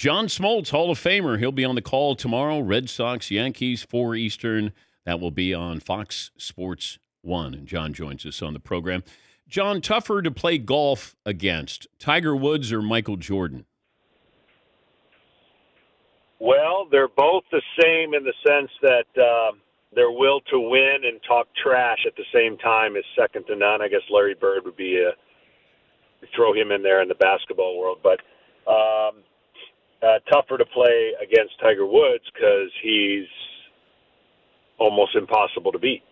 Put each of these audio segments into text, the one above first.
John Smoltz, Hall of Famer. He'll be on the call tomorrow. Red Sox, Yankees, 4 Eastern. That will be on Fox Sports 1. And John joins us on the program. John, tougher to play golf against, Tiger Woods or Michael Jordan? Well, they're both the same in the sense that their will to win and talk trash at the same time is second to none. I guess Larry Bird would be throw him in there in the basketball world. But tougher to play against Tiger Woods because he's almost impossible to beat.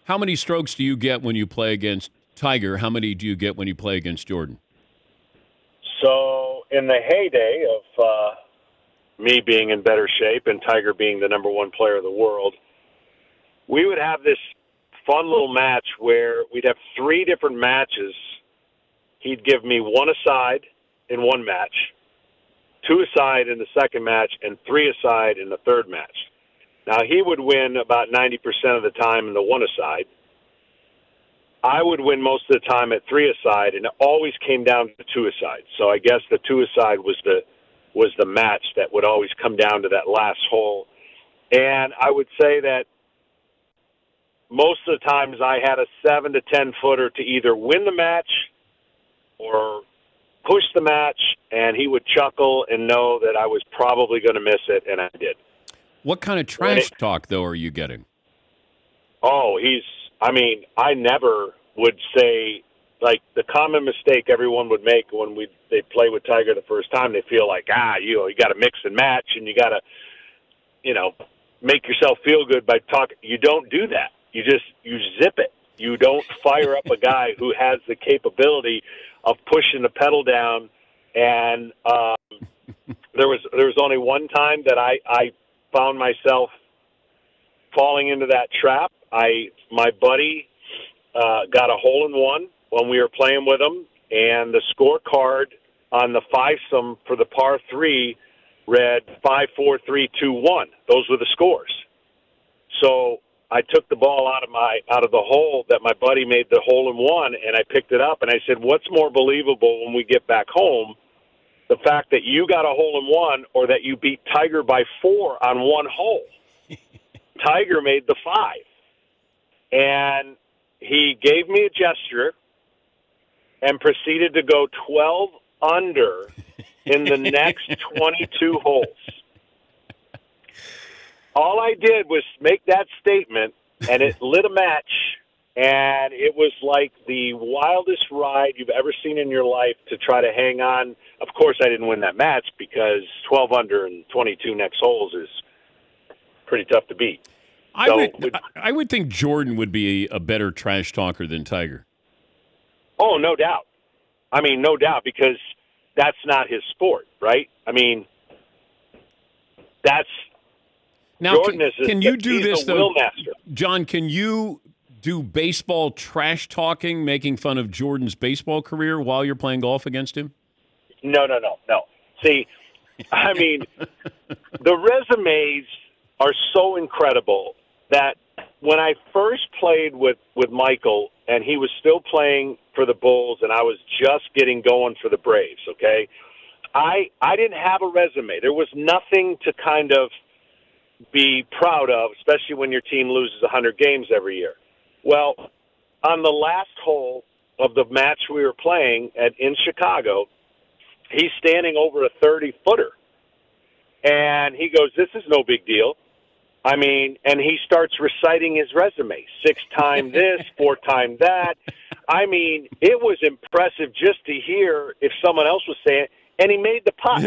How many strokes do you get when you play against Tiger? How many do you get when you play against Jordan? So in the heyday of me being in better shape and Tiger being the number one player of the world, we would have this fun little match where we'd have 3 different matches. He'd give me 1 aside in one match, 2 aside in the second match, and 3 aside in the third match. Now, he would win about 90% of the time in the 1 aside. I would win most of the time at 3 aside, and it always came down to 2 aside. So I guess the 2 aside was the match that would always come down to that last hole. And I would say that most of the times I had a 7 to 10 footer to either win the match or push the match, and he would chuckle and know that I was probably going to miss it, and I did. What kind of trash talk, though, are you getting? Oh, I never would say, like, the common mistake everyone would make when they play with Tiger the first time, they feel like, you got to mix and match, and you got to, make yourself feel good by talking. You don't do that. You zip it. You don't fire up a guy who has the capability of pushing the pedal down. And there was only one time that I found myself falling into that trap. My buddy got a hole-in-one when we were playing with him, and the scorecard on the fivesome for the par 3 read 5, 4, 3, 2, 1. Those were the scores. So I took the ball out of the hole that my buddy made the hole-in-one, and I picked it up, and I said, what's more believable when we get back home, the fact that you got a hole-in-one or that you beat Tiger by 4 on 1 hole? Tiger made the 5. And he gave me a gesture and proceeded to go 12 under in the next 22 holes. All I did was make that statement, and it lit a match, and it was like the wildest ride you've ever seen in your life to try to hang on. Of course, I didn't win that match because 12 under and 22 next holes is pretty tough to beat. I would think Jordan would be a better trash talker than Tiger. Oh, no doubt. No doubt, because that's not his sport, right? Now, Jordan can you do this, though, master. John, can you do baseball trash talking, making fun of Jordan's baseball career while you're playing golf against him? No. See, the resumes are so incredible that when I first played with Michael, and he was still playing for the Bulls, and I was just getting going for the Braves, okay, I didn't have a resume. There was nothing to kind of be proud of, especially when your team loses 100 games every year. Well, on the last hole of the match we were playing in Chicago, he's standing over a 30-footer. And he goes, this is no big deal. And he starts reciting his resume. 6-time this, 4-time that. It was impressive just to hear if someone else was saying it, and he made the putt.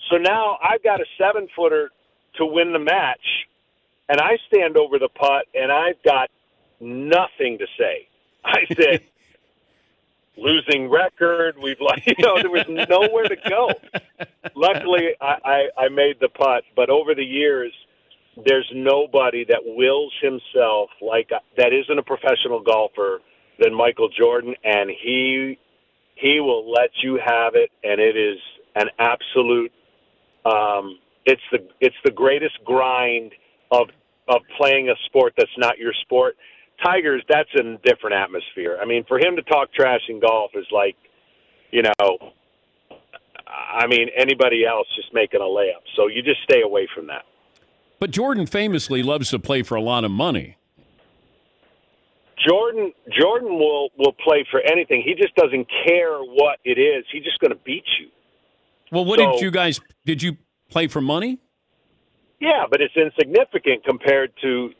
So now I've got a 7-footer to win the match, and I stand over the putt, and I've got nothing to say. I said, losing record. There was nowhere to go. Luckily, I made the putt, but over the years, there's nobody that wills himself that isn't a professional golfer than Michael Jordan, and he will let you have it, and it is an absolute. It's the greatest grind of playing a sport that's not your sport. Tiger's, that's a different atmosphere. For him to talk trash in golf is like, I mean, anybody else just making a layup. So you just stay away from that. But Jordan famously loves to play for a lot of money. Jordan will play for anything. He just doesn't care what it is. He's just going to beat you. Well, did you play for money? Yeah, but it's insignificant compared to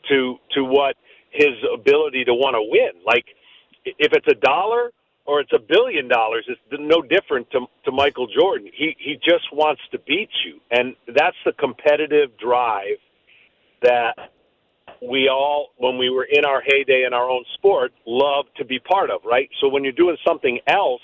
what his ability to want to win. Like, if it's $1 or it's $1 billion, it's no different to Michael Jordan. He just wants to beat you, and that's the competitive drive that we all, when we were in our heyday in our own sport, loved to be part of, right? So when you're doing something else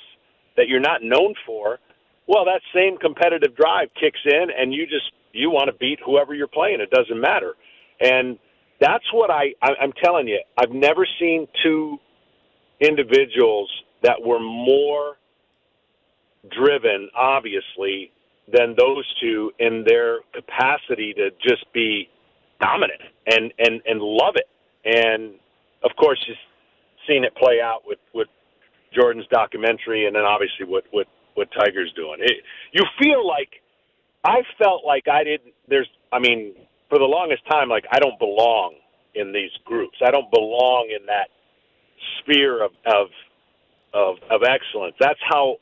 that you're not known for, well, that same competitive drive kicks in, and you want to beat whoever you're playing. It doesn't matter. And that's what I'm telling you. I've never seen two individuals that were more driven, obviously, than those two in their capacity to just be dominant and love it. And, of course, you've seen it play out with Jordan's documentary and then obviously what Tiger's doing. You feel like I felt like for the longest time, like I don't belong in these groups. I don't belong in that sphere of excellence. That's how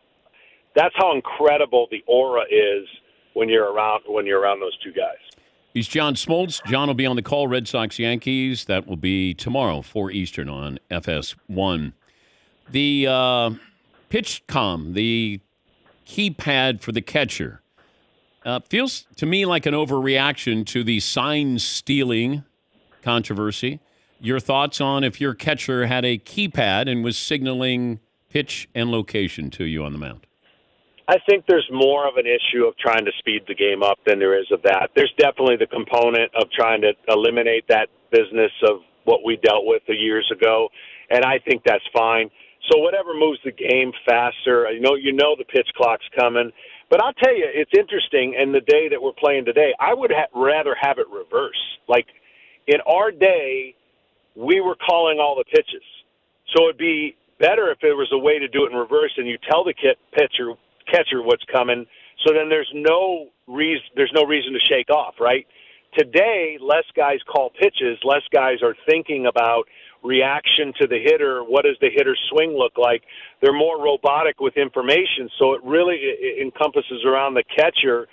incredible the aura is when you're around those two guys. He's John Smoltz. John will be on the call, Red Sox Yankees. That will be tomorrow, 4 Eastern on FS1. The pitch comm, the keypad for the catcher, feels to me like an overreaction to the sign stealing controversy. Your thoughts on if your catcher had a keypad and was signaling pitch and location to you on the mound? I think there's more of an issue of trying to speed the game up than there is of that. There's definitely the component of trying to eliminate that business of what we dealt with years ago, and I think that's fine. So whatever moves the game faster, you know the pitch clock's coming. But I'll tell you, it's interesting, in the day that we're playing today, I would rather have it reverse. Like, in our day, we were calling all the pitches. So it'd be better if there was a way to do it in reverse and you tell the catcher what's coming, so then there's no reason to shake off, right? Today, less guys call pitches, less guys are thinking about reaction to the hitter, what does the hitter's swing look like? They're more robotic with information, so it really encompasses around the catcher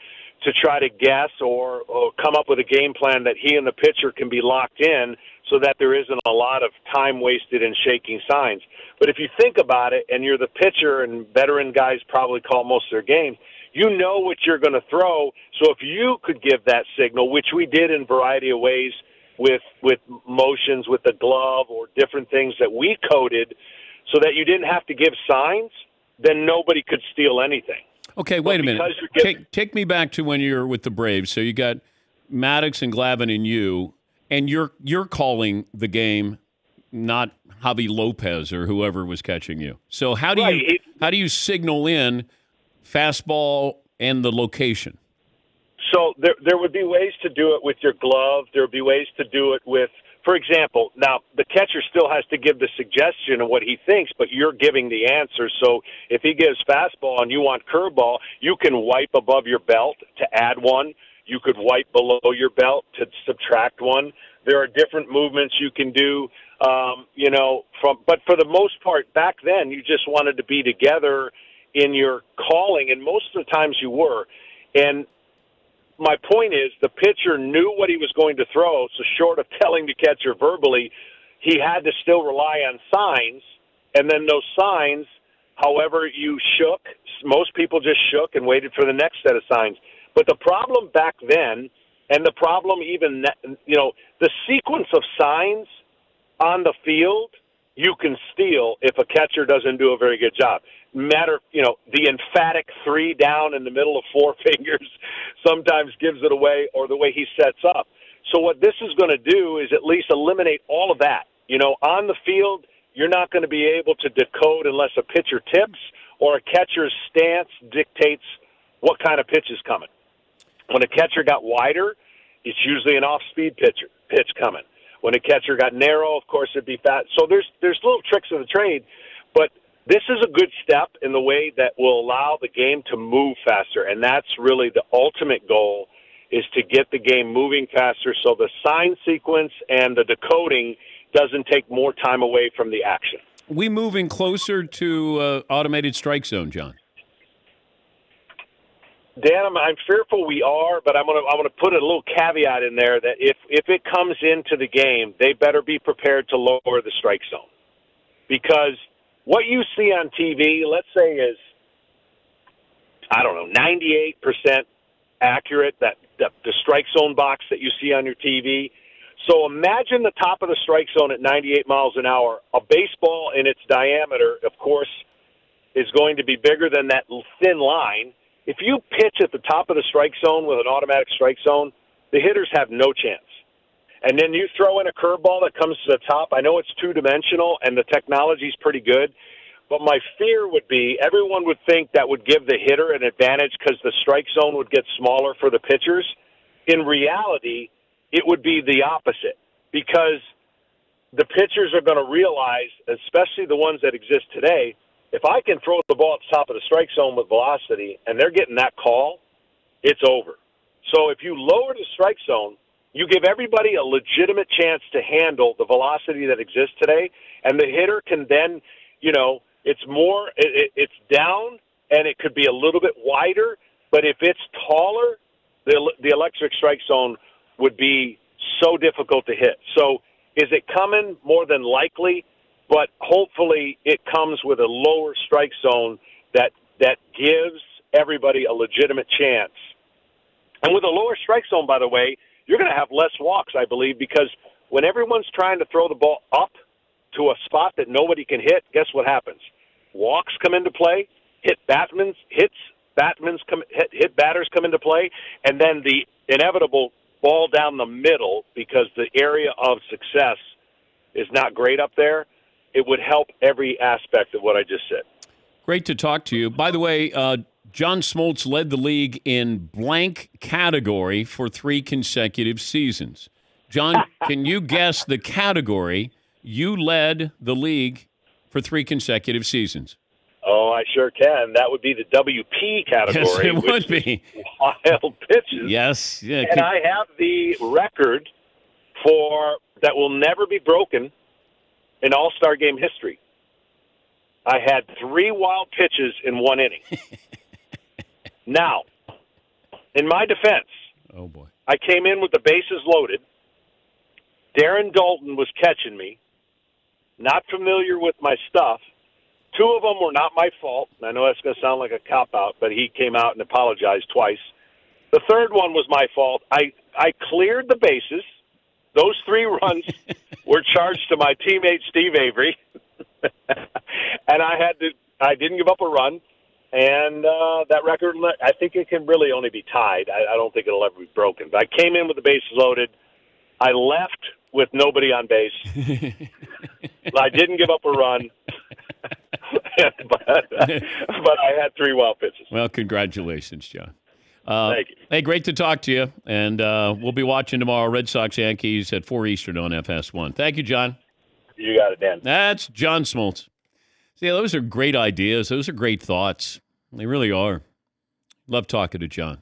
to try to guess or come up with a game plan that he and the pitcher can be locked in so that there isn't a lot of time wasted in shaking signs. But if you think about it, and you're the pitcher, and veteran guys probably call most of their games, you know what you're going to throw. So if you could give that signal, which we did in a variety of ways with motions, with the glove, or different things that we coded so that you didn't have to give signs, then nobody could steal anything. Okay, wait a minute. Take me back to when you were with the Braves. So you got Maddox and Glavine and you're calling the game, not Javi Lopez or whoever was catching you. So how do you signal in fastball and the location? So there would be ways to do it with your glove. There would be ways to do it with, for example, now the catcher still has to give the suggestion of what he thinks, but you're giving the answer. So if he gives fastball and you want curveball, you can wipe above your belt to add one. You could wipe below your belt to subtract one. There are different movements you can do, but for the most part, back then, you just wanted to be together in your calling, and most of the times you were. And my point is, the pitcher knew what he was going to throw, so short of telling the catcher verbally, he had to still rely on signs, and then those signs, however you shook, most people just shook and waited for the next set of signs. But the problem back then, and the problem even, the sequence of signs on the field, you can steal if a catcher doesn't do a very good job. The emphatic 3 down in the middle of 4 fingers sometimes gives it away, or the way he sets up. So what this is going to do is at least eliminate all of that. On the field, you're not going to be able to decode unless a pitcher tips or a catcher's stance dictates what kind of pitch is coming. When a catcher got wider, it's usually an off-speed pitch coming. When a catcher got narrow, of course, it'd be fast. So there's little tricks of the trade, but this is a good step in the way that will allow the game to move faster, and that's really the ultimate goal, is to get the game moving faster so the sign sequence and the decoding doesn't take more time away from the action. We moving closer to automated strike zone, John? Dan, I'm fearful we are, but I'm gonna put a little caveat in there that if it comes into the game, they better be prepared to lower the strike zone, because what you see on TV, let's say, is 98% accurate. That the strike zone box that you see on your TV. So imagine the top of the strike zone at 98 miles an hour. A baseball in its diameter, of course, is going to be bigger than that thin line. If you pitch at the top of the strike zone with an automatic strike zone, the hitters have no chance. And then you throw in a curveball that comes to the top. I know it's two-dimensional and the technology's pretty good, but my fear would be everyone would think that would give the hitter an advantage because the strike zone would get smaller for the pitchers. In reality, it would be the opposite, because the pitchers are going to realize, especially the ones that exist today, if I can throw the ball at the top of the strike zone with velocity and they're getting that call, it's over. So if you lower the strike zone, you give everybody a legitimate chance to handle the velocity that exists today, and the hitter can then, it's down, and it could be a little bit wider, but if it's taller, the electric strike zone would be so difficult to hit. So is it coming? More than likely, but hopefully it comes with a lower strike zone that gives everybody a legitimate chance. And with a lower strike zone, by the way, you're going to have less walks, I believe, because when everyone's trying to throw the ball up to a spot that nobody can hit, guess what happens? Walks come into play, hit batters come into play, and then the inevitable ball down the middle, because the area of success is not great up there. It would help every aspect of what I just said. Great to talk to you. By the way, John Smoltz led the league in blank category for 3 consecutive seasons. John, can you guess the category you led the league for 3 consecutive seasons? Oh, I sure can. That would be the WP category. Yes, it would be. Wild pitches. Yes. Yeah, and I have the record that will never be broken in All-Star game history. I had 3 wild pitches in 1 inning. Now, in my defense, oh boy, I came in with the bases loaded. Darren Dalton was catching me. Not familiar with my stuff. 2 of them were not my fault. I know that's going to sound like a cop-out, but he came out and apologized twice. The third one was my fault. I cleared the bases. Those 3 runs were charged to my teammate Steve Avery. And I didn't give up a run. And that record, I think it can really only be tied. I don't think it'll ever be broken. But I came in with the bases loaded. I left with nobody on base. I didn't give up a run. but I had 3 wild pitches. Well, congratulations, John. Thank you. Hey, great to talk to you. And we'll be watching tomorrow, Red Sox Yankees at 4 Eastern on FS1. Thank you, John. You got it, Dan. That's John Smoltz. See, those are great ideas. Those are great thoughts. They really are. Love talking to John.